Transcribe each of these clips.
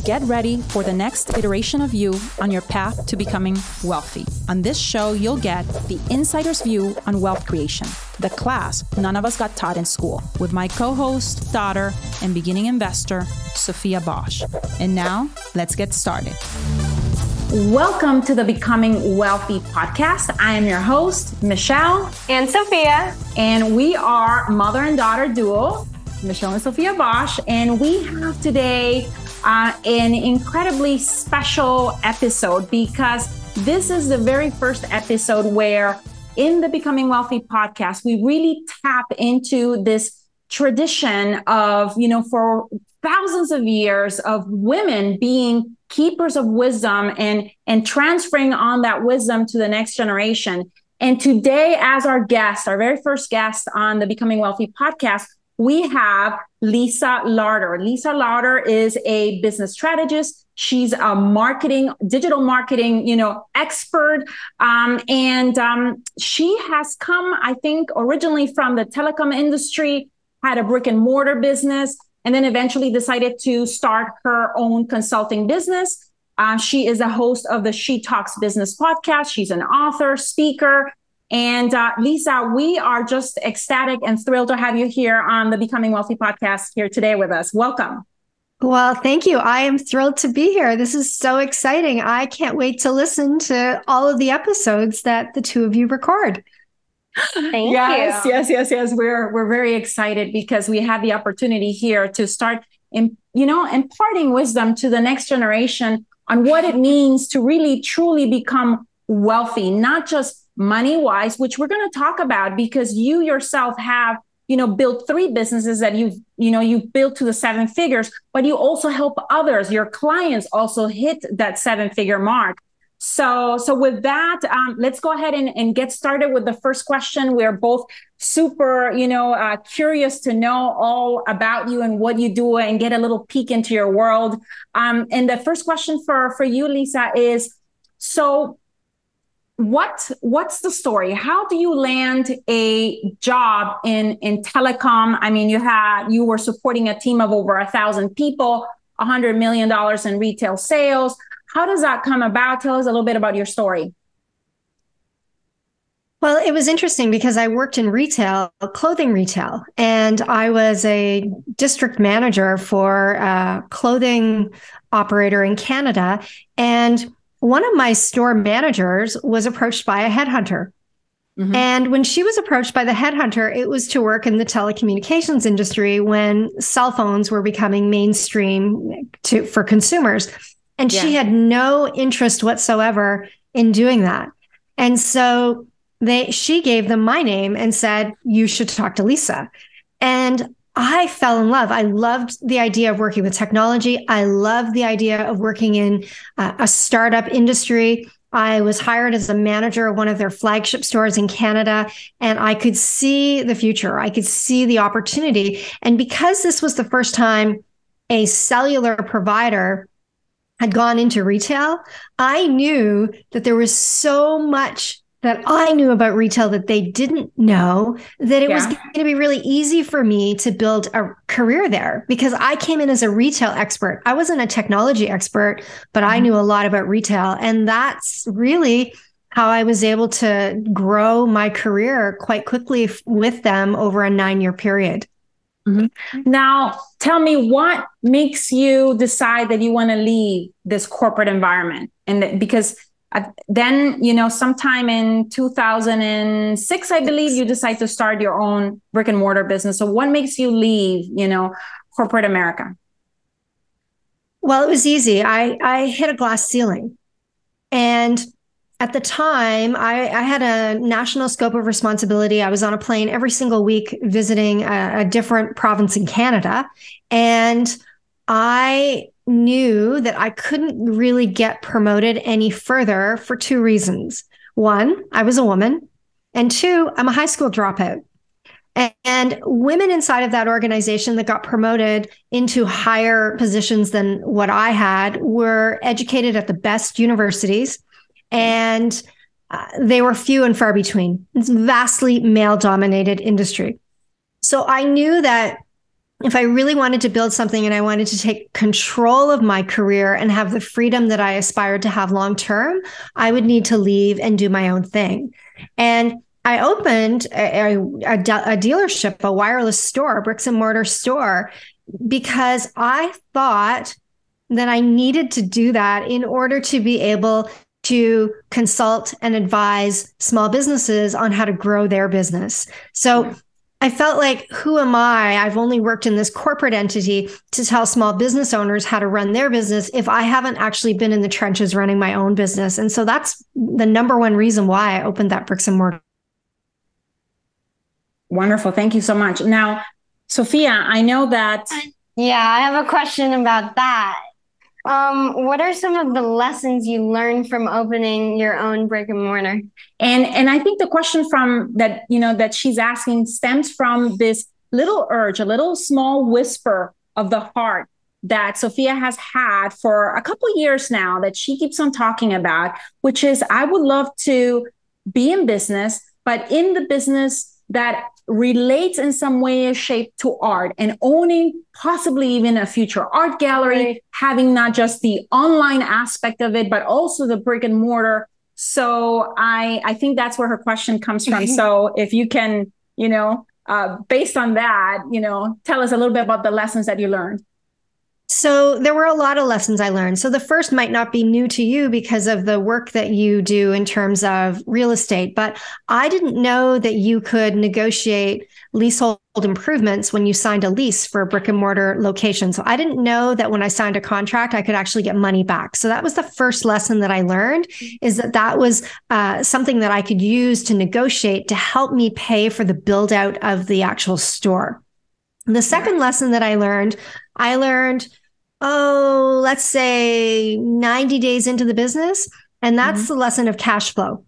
Get ready for the next iteration of you on your path to becoming wealthy. On this show, you'll get the insider's view on wealth creation, the class none of us got taught in school, with my co-host, daughter, and beginning investor, Sophia Bosch. And now, let's get started. Welcome to the Becoming Wealthy podcast. I am your host, Michelle. And Sophia. And we are mother and daughter duo, Michelle and Sophia Bosch. And we have today an incredibly special episode because this is the very first episode where in the Becoming Wealthy podcast, we really tap into this tradition of, for thousands of years of women being keepers of wisdom and transferring on that wisdom to the next generation. And today, as our guest, our very first guest on the Becoming Wealthy podcast, we have Lisa Larter. Lisa Larter is a business strategist. She's a digital marketing, expert. And she has come, I think, originally from the telecom industry, had a brick and mortar business, and then eventually decided to start her own consulting business. She is a host of the She Talks Business podcast. She's an author, speaker. And Lisa, we are just ecstatic and thrilled to have you here on the Becoming Wealthy podcast here today with us. Welcome. Well, thank you. I am thrilled to be here. This is so exciting. I can't wait to listen to all of the episodes that the two of you record. Thank you. Yes. We're very excited because we have the opportunity here to start, imparting wisdom to the next generation on what it means to really, truly become wealthy, not just money-wise, which we're going to talk about because you yourself have, built 3 businesses that you've built to the 7 figures, but you also help others. Your clients also hit that 7-figure mark. So with that, let's go ahead and get started with the first question. We're both super, curious to know all about you and what you do and get a little peek into your world. And the first question for you, Lisa, is, so what's the story? How do you land a job in telecom? I mean, you were supporting a team of over 1,000 people, $100 million in retail sales. How does that come about? Tell us a little bit about your story. Well, it was interesting because I worked in retail, clothing retail, and I was a district manager for a clothing operator in Canada. And one of my store managers was approached by a headhunter. Mm-hmm. And when she was approached by the headhunter, it was to work in the telecommunications industry when cell phones were becoming mainstream for consumers. And she had no interest whatsoever in doing that. And so she gave them my name and said, you should talk to Lisa. And I fell in love. I loved the idea of working with technology. I loved the idea of working in a startup industry. I was hired as a manager of one of their flagship stores in Canada, and I could see the future. I could see the opportunity. And because this was the first time a cellular provider had gone into retail, I knew that there was so much that I knew about retail that they didn't know, that it was going to be really easy for me to build a career there because I came in as a retail expert. I wasn't a technology expert, but I knew a lot about retail. And that's really how I was able to grow my career quite quickly with them over a 9-year period. Mm-hmm. Now, tell me, what makes you decide that you want to leave this corporate environment? And because then, sometime in 2006, I believe, you decide to start your own brick and mortar business. So what makes you leave, corporate America? Well, it was easy. I hit a glass ceiling. And at the time, I had a national scope of responsibility. I was on a plane every single week visiting a different province in Canada. And I knew that I couldn't really get promoted any further for 2 reasons. 1, I was a woman. And 2, I'm a high school dropout. And women inside of that organization that got promoted into higher positions than what I had were educated at the best universities. And they were few and far between. It's a vastly male-dominated industry. So I knew that if I really wanted to build something and I wanted to take control of my career and have the freedom that I aspired to have long term, I would need to leave and do my own thing. And I opened a dealership, a wireless store, a bricks and mortar store, because I thought that I needed to do that in order to be able to consult and advise small businesses on how to grow their business. So I felt like, who am I? I've only worked in this corporate entity to tell small business owners how to run their business if I haven't actually been in the trenches running my own business. And so that's the number one reason why I opened that bricks and mortar. Wonderful. Thank you so much. Now, Sophia, I know that. Yeah, I have a question about that. What are some of the lessons you learned from opening your own brick and mortar? And I think the question from that, that she's asking stems from this little urge, a little small whisper of the heart that Sophia has had for a couple of years now that she keeps on talking about, which is, I would love to be in business, but in the business that relates in some way or shape to art, and owning possibly even a future art gallery, right, having not just the online aspect of it, but also the brick and mortar. So I think that's where her question comes from. So if you can, based on that, tell us a little bit about the lessons that you learned. So there were a lot of lessons I learned. So the first might not be new to you because of the work that you do in terms of real estate, but I didn't know that you could negotiate leasehold improvements when you signed a lease for a brick and mortar location. So I didn't know that when I signed a contract, I could actually get money back. So that was the first lesson that I learned, is that was something that I could use to negotiate to help me pay for the build out of the actual store. The second lesson that I learned, let's say 90 days into the business. And that's the lesson of cash flow.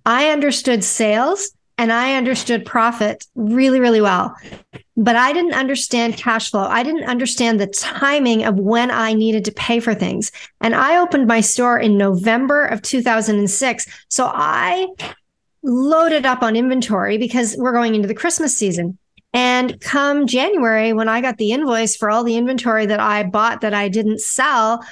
I understood sales and I understood profit really, really well, but I didn't understand cash flow. I didn't understand the timing of when I needed to pay for things. And I opened my store in November of 2006. So I loaded up on inventory because we're going into the Christmas season. And come January, when I got the invoice for all the inventory that I bought that I didn't sell,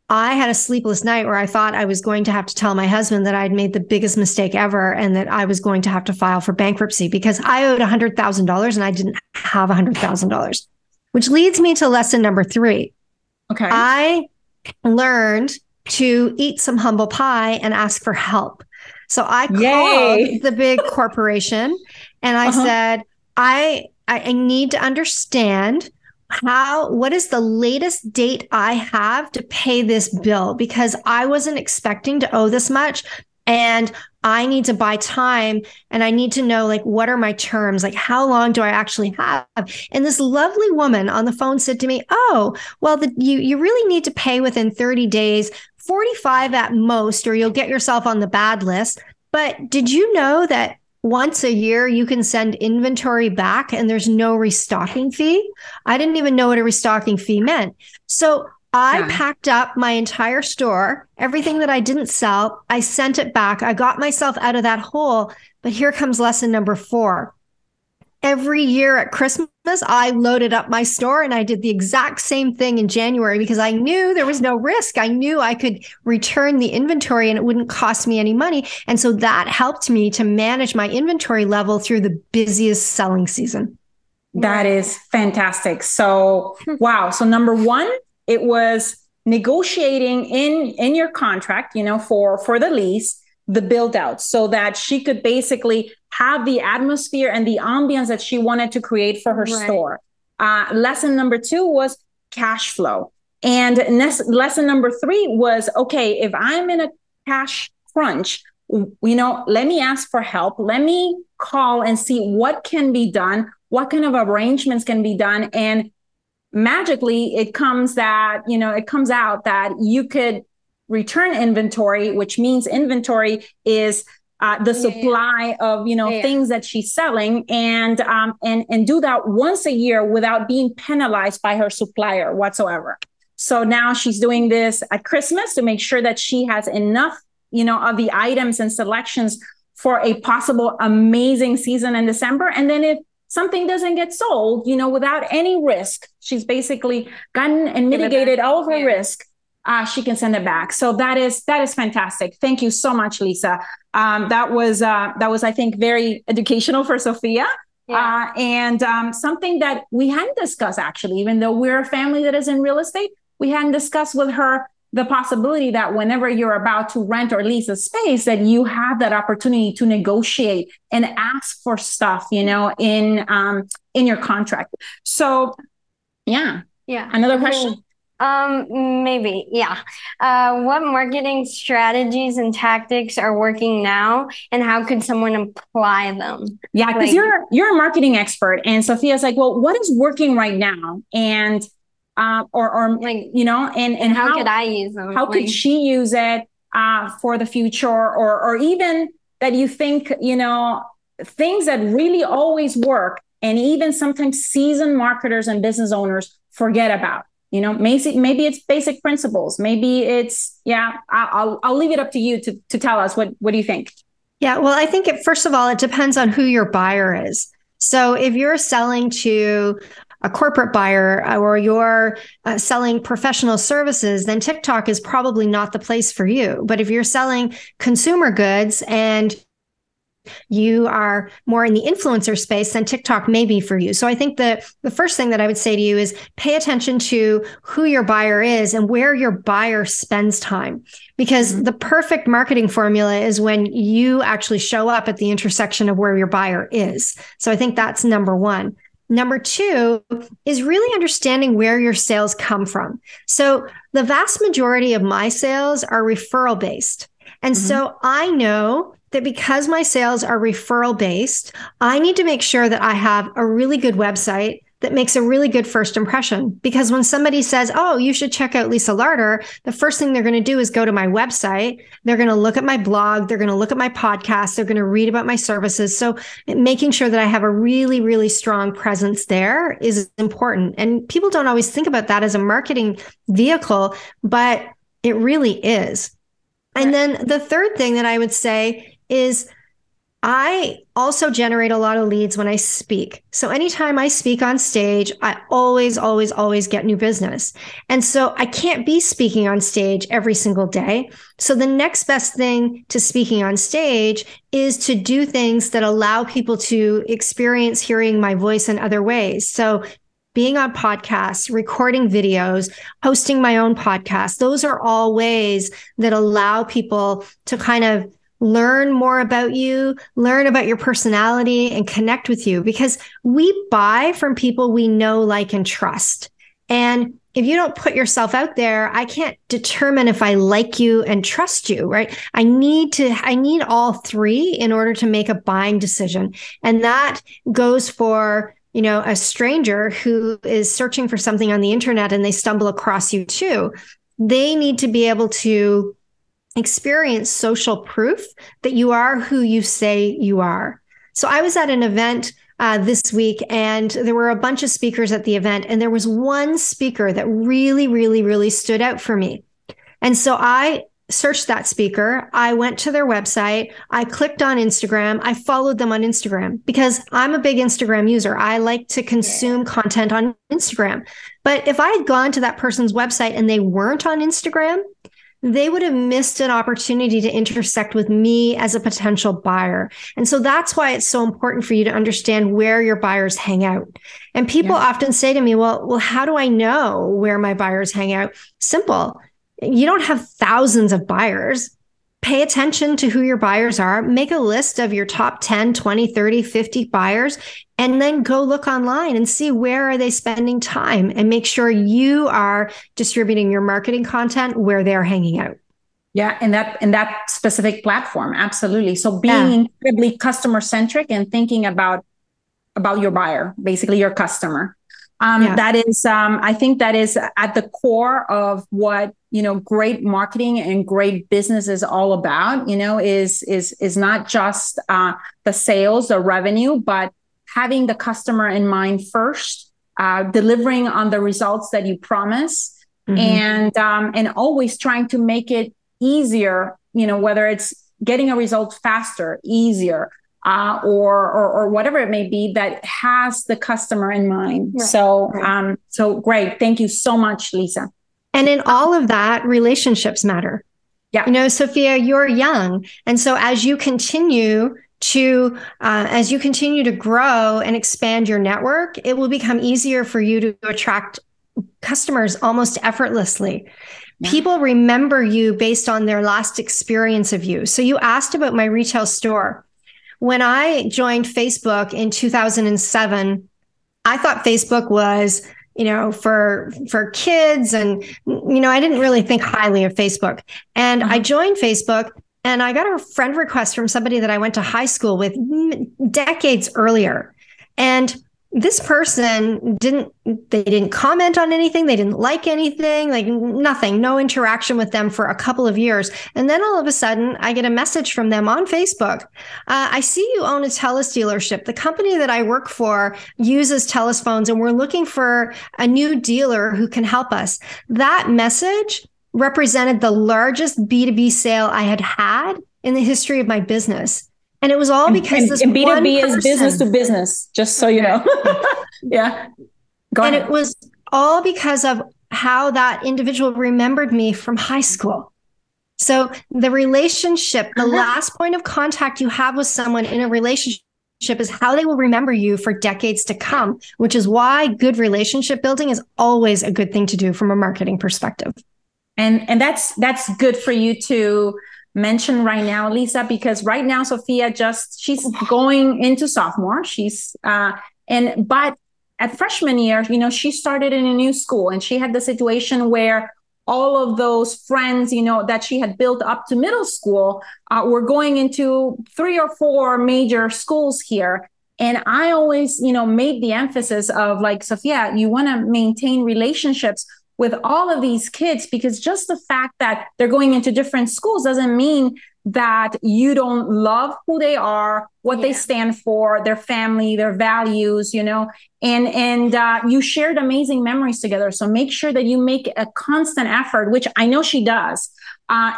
I had a sleepless night where I thought I was going to have to tell my husband that I'd made the biggest mistake ever and that I was going to have to file for bankruptcy because I owed $100,000 and I didn't have $100,000, which leads me to lesson number 3. Okay. I learned to eat some humble pie and ask for help. So I called the big corporation and I said, I need to understand what is the latest date I have to pay this bill, because I wasn't expecting to owe this much and I need to buy time and I need to know, like, what are my terms? Like, how long do I actually have? And this lovely woman on the phone said to me, oh, well, you really need to pay within 30 days, 45 at most, or you'll get yourself on the bad list. But did you know that once a year, you can send inventory back and there's no restocking fee? I didn't even know what a restocking fee meant. So I packed up my entire store, everything that I didn't sell, I sent it back. I got myself out of that hole. But here comes lesson number 4. Every year at Christmas, I loaded up my store and I did the exact same thing in January because I knew there was no risk. I knew I could return the inventory and it wouldn't cost me any money. And so that helped me to manage my inventory level through the busiest selling season. That is fantastic. So, wow. So number 1, it was negotiating in your contract, for the lease, the build out, so that she could basically have the atmosphere and the ambience that she wanted to create for her store. Lesson number 2 was cash flow. And lesson number 3 was, okay, if I'm in a cash crunch, let me ask for help. Let me call and see what can be done, what kind of arrangements can be done. And magically it comes out that you could return inventory, which means inventory is the supply of, things that she's selling, and do that once a year without being penalized by her supplier whatsoever. So now she's doing this at Christmas to make sure that she has enough, of the items and selections for a possible amazing season in December. And then if something doesn't get sold, without any risk, she's basically gotten and mitigated all of her risk. She can send it back. So that is fantastic. Thank you so much, Lisa. That was, I think, very educational for Sophia. Yeah. And something that we hadn't discussed, actually, even though we're a family that is in real estate, we hadn't discussed with her the possibility that whenever you're about to rent or lease a space, that you have that opportunity to negotiate and ask for stuff, in your contract. So, yeah. Another question? Maybe. Yeah. What marketing strategies and tactics are working now, and how could someone apply them? Yeah, because you're a marketing expert, and Sophia's like, well, what is working right now? And and how could I use them? How could she use it for the future, or even that you think, things that really always work, and even sometimes seasoned marketers and business owners forget about. Maybe it's basic principles. Maybe it's, I'll leave it up to you to tell us what do you think? Yeah, well, I think first of all, it depends on who your buyer is. So if you're selling to a corporate buyer or you're selling professional services, then TikTok is probably not the place for you. But if you're selling consumer goods and you are more in the influencer space, then TikTok may be for you. So I think the first thing that I would say to you is pay attention to who your buyer is and where your buyer spends time. Because the perfect marketing formula is when you actually show up at the intersection of where your buyer is. So I think that's number one. Number two is really understanding where your sales come from. So the vast majority of my sales are referral based. And so I know that because my sales are referral based, I need to make sure that I have a really good website that makes a really good first impression. Because when somebody says, oh, you should check out Lisa Larter, the first thing they're going to do is go to my website. They're going to look at my blog. They're going to look at my podcast. They're going to read about my services. So making sure that I have a really, really strong presence there is important. And people don't always think about that as a marketing vehicle, but it really is. And then the third thing that I would say is I also generate a lot of leads when I speak. So anytime I speak on stage, I always get new business. And so I can't be speaking on stage every single day. So the next best thing to speaking on stage is to do things that allow people to experience hearing my voice in other ways. So being on podcasts, recording videos, hosting my own podcast, those are all ways that allow people to kind of learn more about you, learn about your personality, and connect with you, because we buy from people we know, like, and trust. And if you don't put yourself out there, I can't determine if I like you and trust you, right? I need all three in order to make a buying decision. And that goes for, a stranger who is searching for something on the internet and they stumble across you too. They need to be able to experience social proof that you are who you say you are. So I was at an event this week, and there were a bunch of speakers at the event, and there was one speaker that really, really, really stood out for me. And so I searched that speaker. I went to their website. I clicked on Instagram. I followed them on Instagram because I'm a big Instagram user. I like to consume content on Instagram. But if I had gone to that person's website and they weren't on Instagram, they would have missed an opportunity to intersect with me as a potential buyer. And so that's why it's so important for you to understand where your buyers hang out. And people often say to me, well, how do I know where my buyers hang out? Simple. You don't have thousands of buyers. Pay attention to who your buyers are. Make a list of your top 10, 20, 30, 50 buyers, and then go look online and see where are they spending time, and make sure you are distributing your marketing content where they're hanging out. Yeah, and that specific platform, absolutely. So being incredibly customer centric and thinking about your buyer, basically your customer. That is, I think that is at the core of what, great marketing and great business is all about, is not just the sales, the revenue, but having the customer in mind first, delivering on the results that you promise, and always trying to make it easier, whether it's getting a result faster, easier, or whatever it may be that has the customer in mind. Right. So great. Thank you so much, Lisa. And in all of that, relationships matter. Yeah. You know, Sophia, you're young. And so as you continue to grow and expand your network, it will become easier for you to attract customers almost effortlessly. Yeah. People remember you based on their last experience of you. So you asked about my retail store. When I joined Facebook in 2007, I thought Facebook was, you know, for kids. And, you know, I didn't really think highly of Facebook. And I joined Facebook and I got a friend request from somebody that I went to high school with decades earlier. And this person didn't comment on anything. They didn't like anything, like nothing, no interaction with them for a couple of years. And then all of a sudden I get a message from them on Facebook. I see you own a TELUS dealership. The company that I work for uses TELUS phones and we're looking for a new dealer who can help us. That message represented the largest B2B sale I had in the history of my business. And it was all because this and B2B one is business to business, just so you know. Yeah. Go ahead. It was all because of how that individual remembered me from high school. So the relationship, the last point of contact you have with someone in a relationship is how they will remember you for decades to come, which is why good relationship building is always a good thing to do from a marketing perspective. And that's good for you to mention right now, Lisa, because right now Sophia she's going into sophomore. But at freshman year, you know, she started in a new school and she had the situation where all of those friends, you know, that she had built up to middle school were going into 3 or 4 major schools here. And I always, you know, made the emphasis of like, Sophia, you want to maintain relationships with all of these kids, because just the fact that they're going into different schools doesn't mean that you don't love who they are, what they stand for, their family, their values, you know, and you shared amazing memories together. So make sure that you make a constant effort, which I know she does,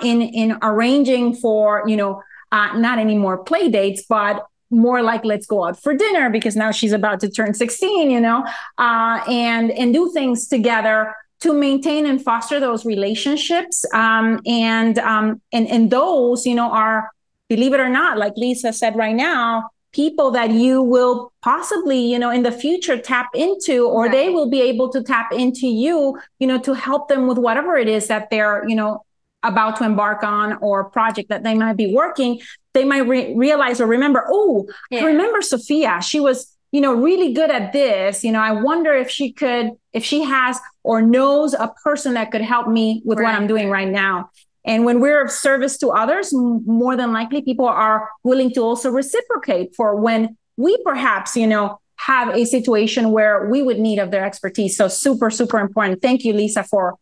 in arranging for, you know, not any more play dates, but more like let's go out for dinner, because now she's about to turn 16, you know, and do things together to maintain and foster those relationships. And those, you know, are, believe it or not, like Lisa said right now, people that you will possibly, you know, in the future tap into, or they will be able to tap into you, you know, to help them with whatever it is that they're, you know, about to embark on, or project that they might be working. They might realize or remember, I remember Sophia, she was, you know, really good at this. You know, I wonder if she has or knows a person that could help me with what I'm doing right now. And when we're of service to others, more than likely people are willing to also reciprocate for when we perhaps, you know, have a situation where we would need of their expertise. So super, super important. Thank you, Lisa, for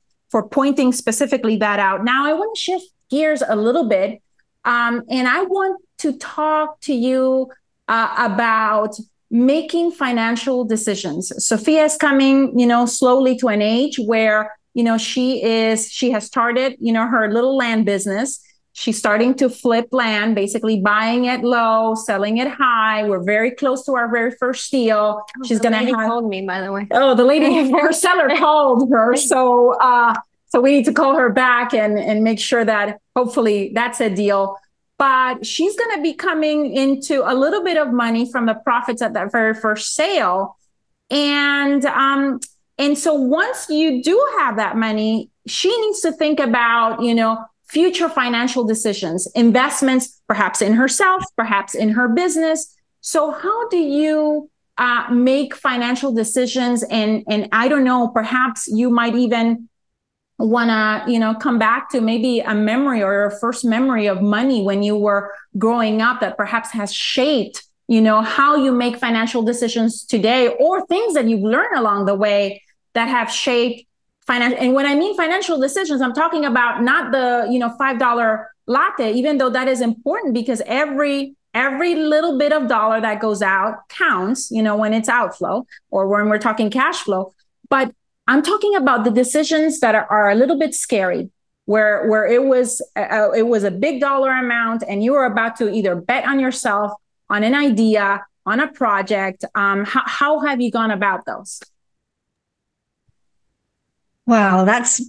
pointing specifically that out. Now I want to shift gears a little bit. And I want to talk to you about making financial decisions. Sophia is coming, you know, slowly to an age where, you know, she has started, you know, her little land business. She's starting to flip land, basically buying it low, selling it high. We're very close to our very first deal. She's going to have called me, by the way. Oh, the lady, her seller called her. So we need to call her back and make sure that hopefully that's a deal. But she's going to be coming into a little bit of money from the profits at that very first sale. And so once you do have that money, she needs to think about, you know, future financial decisions, investments, perhaps in herself, perhaps in her business. So how do you make financial decisions? And I don't know, perhaps you might even want to, you know, come back to maybe a memory or a first memory of money when you were growing up that perhaps has shaped, you know, how you make financial decisions today, or things that you've learned along the way that have shaped financial. And when I mean financial decisions, I'm talking about not the, you know, $5 latte, even though that is important, because every little bit of dollar that goes out counts, you know, when it's outflow or when we're talking cash flow. But I'm talking about the decisions that are a little bit scary, where it was a big dollar amount and you were about to either bet on yourself on an idea, on a project? How have you gone about those? Wow, that's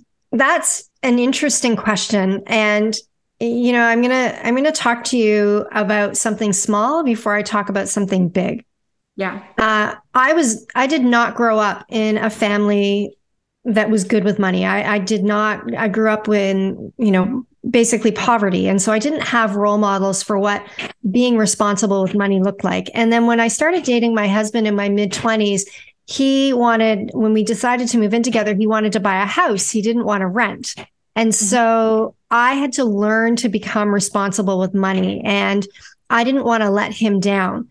an interesting question. And I'm gonna talk to you about something small before I talk about something big. Yeah. I did not grow up in a family that was good with money. I grew up in, basically poverty. And so I didn't have role models for what being responsible with money looked like. And then when I started dating my husband in my mid-20s, when we decided to move in together, he wanted to buy a house. He didn't want to rent. And so I had to learn to become responsible with money, and I didn't want to let him down.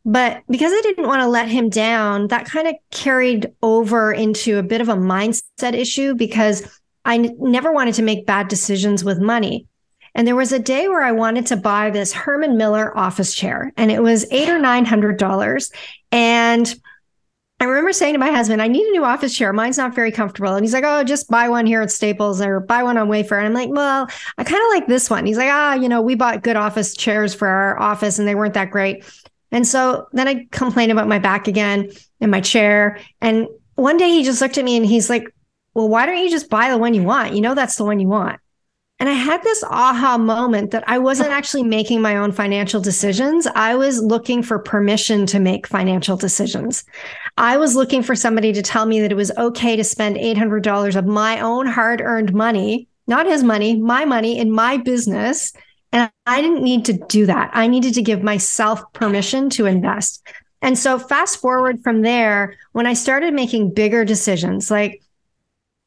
But because I didn't want to let him down, that kind of carried over into a bit of a mindset issue, because I never wanted to make bad decisions with money. And there was a day where I wanted to buy this Herman Miller office chair, and it was $800 or $900. And I remember saying to my husband, I need a new office chair. Mine's not very comfortable. And he's like, oh, just buy one here at Staples or buy one on Wayfair. And I'm like, well, I kind of like this one. He's like, we bought good office chairs for our office and they weren't that great. And so then I complained about my back again and my chair. And one day he just looked at me and he's like, well, why don't you just buy the one you want? That's the one you want. And I had this aha moment that I wasn't actually making my own financial decisions. I was looking for permission to make financial decisions. I was looking for somebody to tell me that it was okay to spend $800 of my own hard-earned money, not his money, my money in my business. And I didn't need to do that. I needed to give myself permission to invest. And so fast forward from there, when I started making bigger decisions, like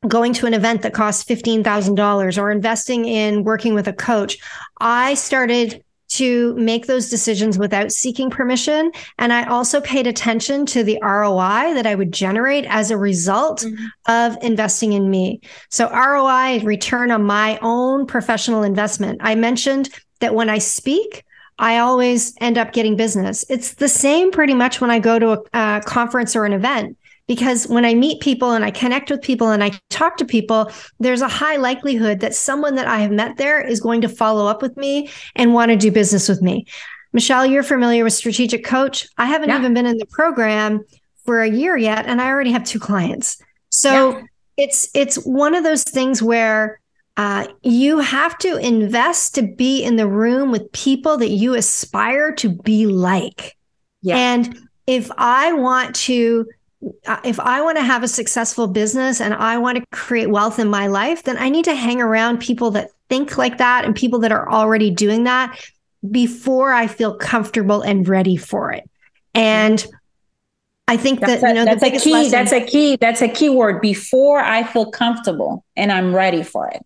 going to an event that costs $15,000 or investing in working with a coach, I started to make those decisions without seeking permission. And I also paid attention to the ROI that I would generate as a result of investing in me. So ROI, return on my own professional investment. I mentioned that when I speak, I always end up getting business. It's the same pretty much when I go to a conference or an event. Because when I meet people and I connect with people and I talk to people, there's a high likelihood that someone that I have met there is going to follow up with me and want to do business with me. Michelle, you're familiar with Strategic Coach. I haven't even been in the program for a year yet, and I already have 2 clients. So it's one of those things where you have to invest to be in the room with people that you aspire to be like. Yeah. And if I want to have a successful business and I want to create wealth in my life, then I need to hang around people that think like that and people that are already doing that before I feel comfortable and ready for it. And I think that's a key word, before I feel comfortable and I'm ready for it.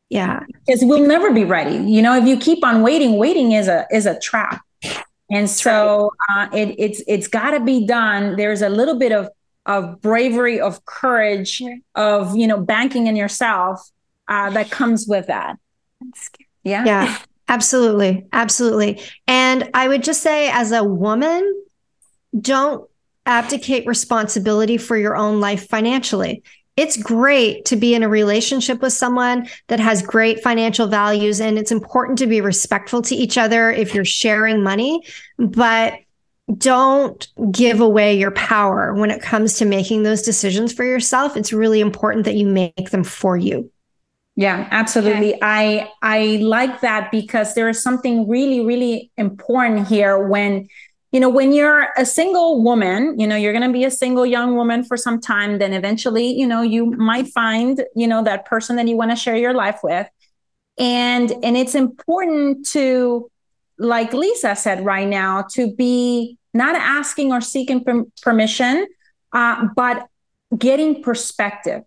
Yeah. Because we'll never be ready. If you keep on waiting is a trap. And so it's got to be done. There's a little bit of bravery, of courage, of, banking in yourself that comes with that. Yeah. Yeah, absolutely. Absolutely. And I would just say, as a woman, don't abdicate responsibility for your own life financially. It's great to be in a relationship with someone that has great financial values, and it's important to be respectful to each other if you're sharing money, but don't give away your power when it comes to making those decisions for yourself. It's really important that you make them for you. Yeah, absolutely. Okay. I like that, because there is something really, really important here when you're a single woman, you're going to be a single young woman for some time, then eventually, you might find, that person that you want to share your life with. And it's important to, like Lisa said right now, to be not asking or seeking permission, but getting perspective,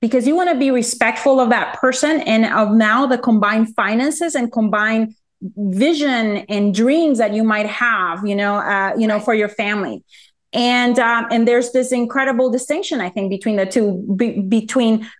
because you want to be respectful of that person and of now the combined finances and combined vision and dreams that you might have, for your family. And there's this incredible distinction, I think, between the two, between,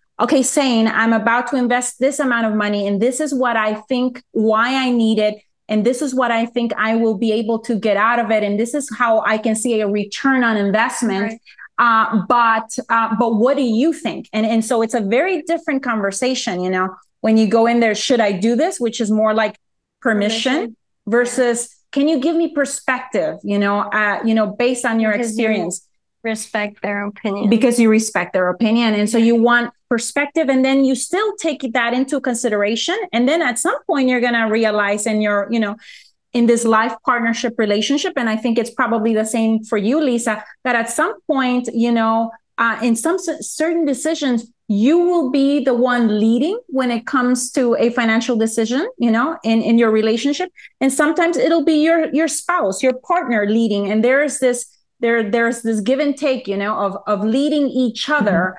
saying I'm about to invest this amount of money and this is what I think, why I need it. And this is what I think I will be able to get out of it. And this is how I can see a return on investment. Right. But what do you think? And so it's a very different conversation, when you go in there, should I do this? Which is more like permission versus, can you give me perspective, based on your experience? Respect their opinion. Because you respect their opinion. And so you want perspective, and then you still take that into consideration. And then at some point you're going to realize in this life partnership relationship. And I think it's probably the same for you, Lisa, that at some point, in some certain decisions, you will be the one leading when it comes to a financial decision, in your relationship. And sometimes it'll be your spouse, your partner leading. And there's this give and take, of leading each other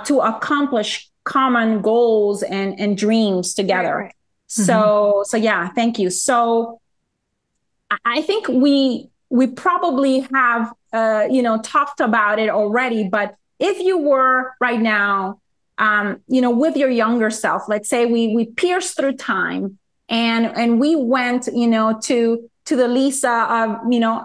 to accomplish common goals and dreams together. Right. So yeah, thank you. So I think we probably have, talked about it already, but if you were right now, with your younger self, let's say we pierced through time and we went, to the Lisa of,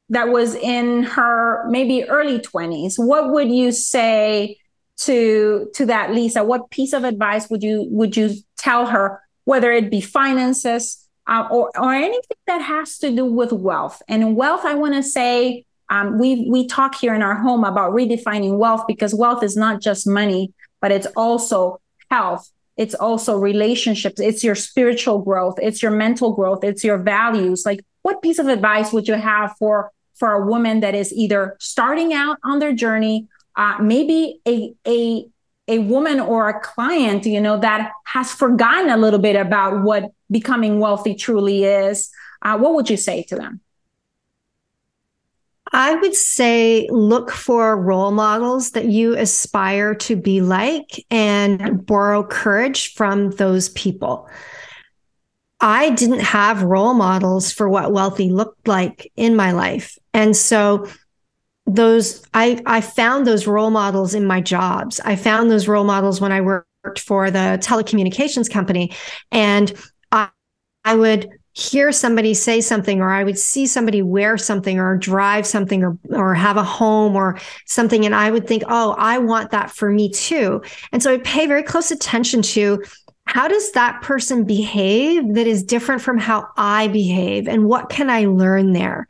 that was in her maybe early 20s, what would you say to that Lisa? What piece of advice would you tell her, whether it be finances, or anything that has to do with wealth? And in wealth, I want to say, we talk here in our home about redefining wealth, because wealth is not just money, but it's also health. It's also relationships. It's your spiritual growth. It's your mental growth. It's your values. Like, what piece of advice would you have for a woman that is either starting out on their journey, maybe a woman or a client, that has forgotten a little bit about what becoming wealthy truly is? What would you say to them? I would say look for role models that you aspire to be like and borrow courage from those people. I didn't have role models for what wealthy looked like in my life. And so I found those role models in my jobs. I found those role models when I worked for the telecommunications company. And I would hear somebody say something, or I would see somebody wear something or drive something or have a home or something. And I would think, oh, I want that for me too. And so I'd pay very close attention to, how does that person behave that is different from how I behave? And what can I learn there?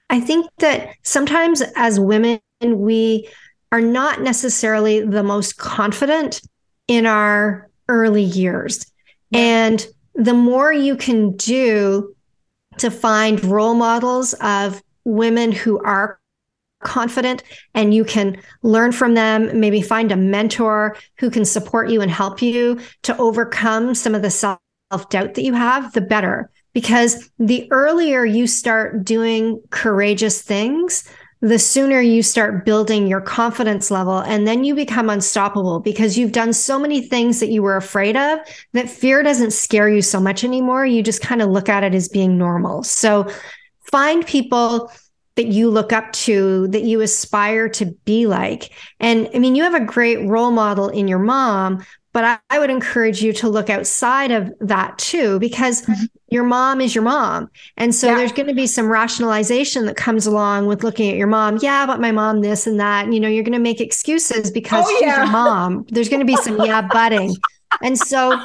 I think that sometimes as women, we are not necessarily the most confident in our early years. Yeah. And the more you can do to find role models of women who are confident, and you can learn from them, maybe find a mentor who can support you and help you to overcome some of the self-doubt that you have, the better. Because the earlier you start doing courageous things, the sooner you start building your confidence level, and then you become unstoppable because you've done so many things that you were afraid of that fear doesn't scare you so much anymore. You just kind of look at it as being normal. So find people that you look up to, that you aspire to be like. And I mean, you have a great role model in your mom, but I would encourage you to look outside of that too, because your mom is your mom. And so there's going to be some rationalization that comes along with looking at your mom. Yeah, but my mom, this and that, you're going to make excuses because she's your mom. There's going to be some butting. And so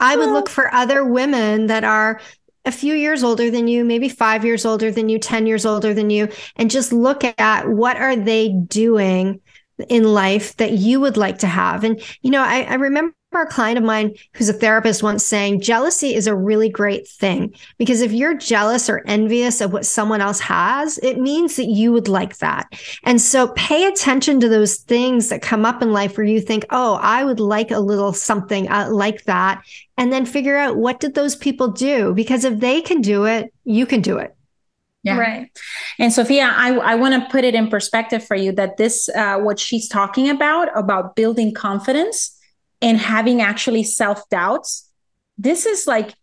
I would look for other women that are a few years older than you, maybe 5 years older than you, 10 years older than you, and just look at what are they doing in life that you would like to have. And, I remember a client of mine who's a therapist once saying, jealousy is a really great thing, because if you're jealous or envious of what someone else has, it means that you would like that. And so pay attention to those things that come up in life where you think, oh, I would like a little something like that. And then figure out, what did those people do? Because if they can do it, you can do it. Yeah. Right. And Sophia, I want to put it in perspective for you that this, what she's talking about building confidence and having actually self-doubts, this is like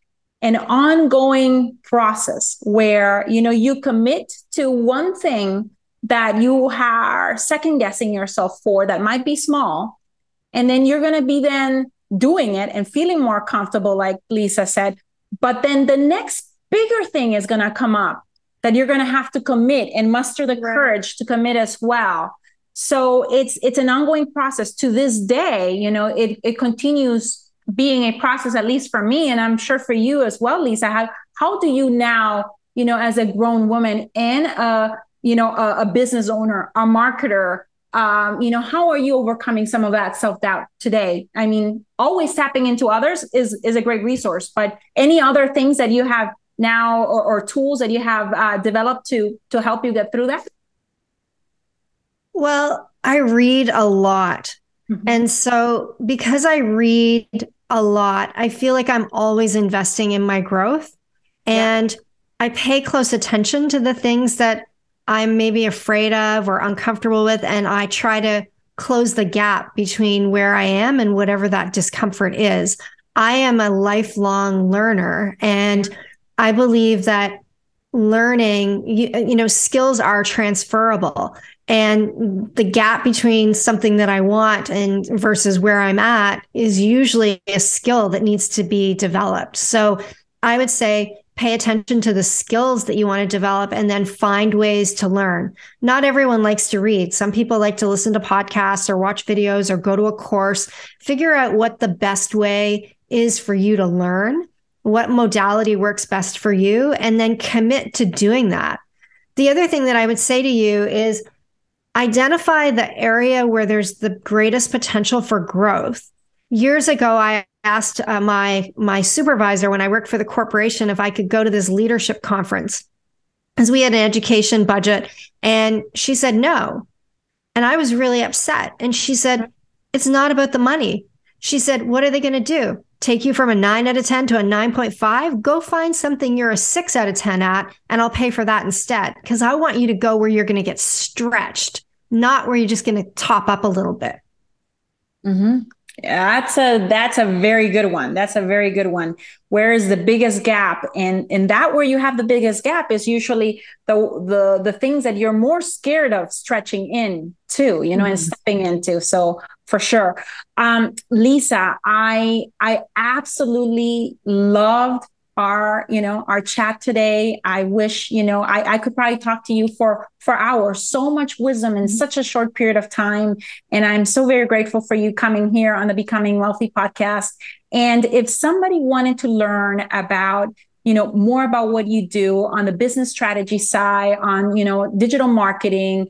an ongoing process where, you commit to one thing that you are second guessing yourself for that might be small. And then you're going to be then doing it and feeling more comfortable, like Lisa said. But then the next bigger thing is going to come up that you're going to have to commit and muster the courage to commit as well. So it's an ongoing process. To this day, it continues being a process, at least for me, and I'm sure for you as well, Lisa. How do you now, as a grown woman and a business owner, a marketer, how are you overcoming some of that self-doubt today? I mean, always tapping into others is a great resource, but any other things that you have now or tools that you have developed to help you get through that? Well, I read a lot. Mm-hmm. And so because I read a lot, I feel like I'm always investing in my growth. And I pay close attention to the things that I'm maybe afraid of or uncomfortable with. And I try to close the gap between where I am and whatever that discomfort is. I am a lifelong learner. And I believe that learning, skills are transferable. And the gap between something that I want and versus where I'm at is usually a skill that needs to be developed. So I would say pay attention to the skills that you want to develop and then find ways to learn. Not everyone likes to read. Some people like to listen to podcasts or watch videos or go to a course. Figure out what the best way is for you to learn, what modality works best for you, and then commit to doing that. The other thing that I would say to you is identify the area where there's the greatest potential for growth. Years ago, I asked my supervisor when I worked for the corporation if I could go to this leadership conference, because we had an education budget, and she said no. And I was really upset. And she said, it's not about the money. She said, what are they going to do? Take you from a 9 out of 10 to a 9.5? Go find something you're a 6 out of 10 at, and I'll pay for that instead. Because I want you to go where you're going to get stretched, not where you're just going to top up a little bit. Mm-hmm. Yeah, that's a very good one. That's a very good one. Where is the biggest gap? And that where you have the biggest gap is usually the things that you're more scared of stretching in to, and stepping into. So for sure. Lisa, I absolutely loved our chat today. I wish, I could probably talk to you for hours, so much wisdom in such a short period of time. And I'm so very grateful for you coming here on the Becoming Wealthy podcast. And if somebody wanted to learn about, more about what you do on the business strategy side, on, digital marketing,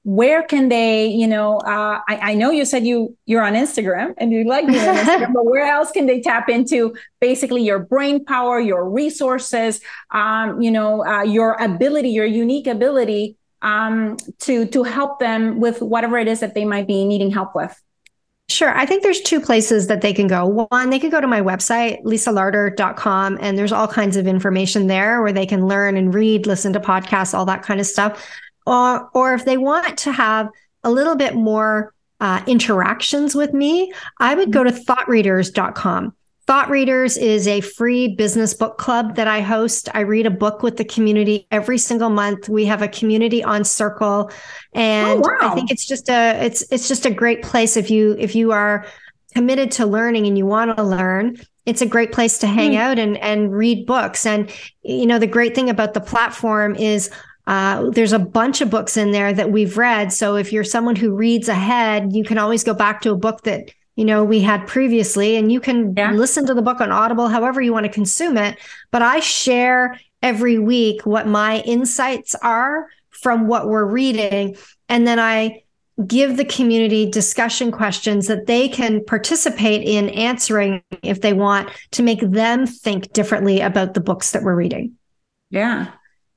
where can they, I know you said you're on Instagram and you like being on Instagram, but where else can they tap into basically your brain power, your resources, your ability, your unique ability, to help them with whatever it is that they might be needing help with? Sure. I think there's two places that they can go. One, they could go to my website, lisalarter.com, and there's all kinds of information there where they can learn and read, listen to podcasts, all that kind of stuff. Or if they want to have a little bit more interactions with me, I would go to thoughtreaders.com. Thought Readers is a free business book club that I host. I read a book with the community every single month. We have a community on Circle, and I think it's just a great place if you are committed to learning and you want to learn. It's a great place to hang out and read books. And the great thing about the platform is there's a bunch of books in there that we've read. So if you're someone who reads ahead, you can always go back to a book that we had previously, and you can listen to the book on Audible, however you want to consume it. But I share every week what my insights are from what we're reading. And then I give the community discussion questions that they can participate in answering if they want, to make them think differently about the books that we're reading. Yeah.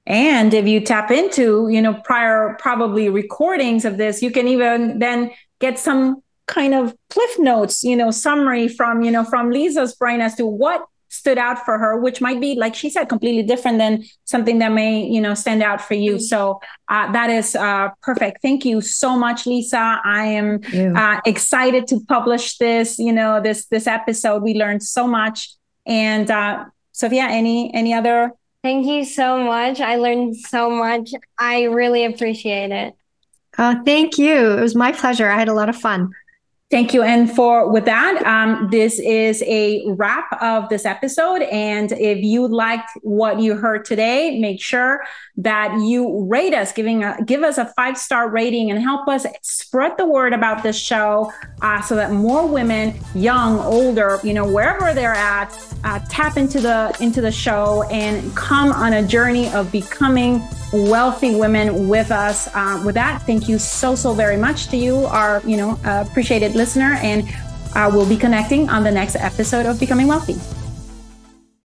And if you tap into, prior probably recordings of this, you can even then get some kind of cliff notes, summary from Lisa's brain as to what stood out for her, which might be, like she said, completely different than something that may, stand out for you. So that is perfect. Thank you so much, Lisa. I am excited to publish this, this episode. We learned so much. And Sophia, any other? Thank you so much. I learned so much. I really appreciate it. Thank you. It was my pleasure. I had a lot of fun. Thank you. And with that, this is a wrap of this episode. And if you liked what you heard today, make sure that you rate us, give us a 5-star rating and help us spread the word about this show so that more women, young, older, wherever they're at, tap into the show and come on a journey of becoming wealthy women with us. With that, thank you so very much to you, our appreciated listener, and we'll be connecting on the next episode of Becoming Wealthy.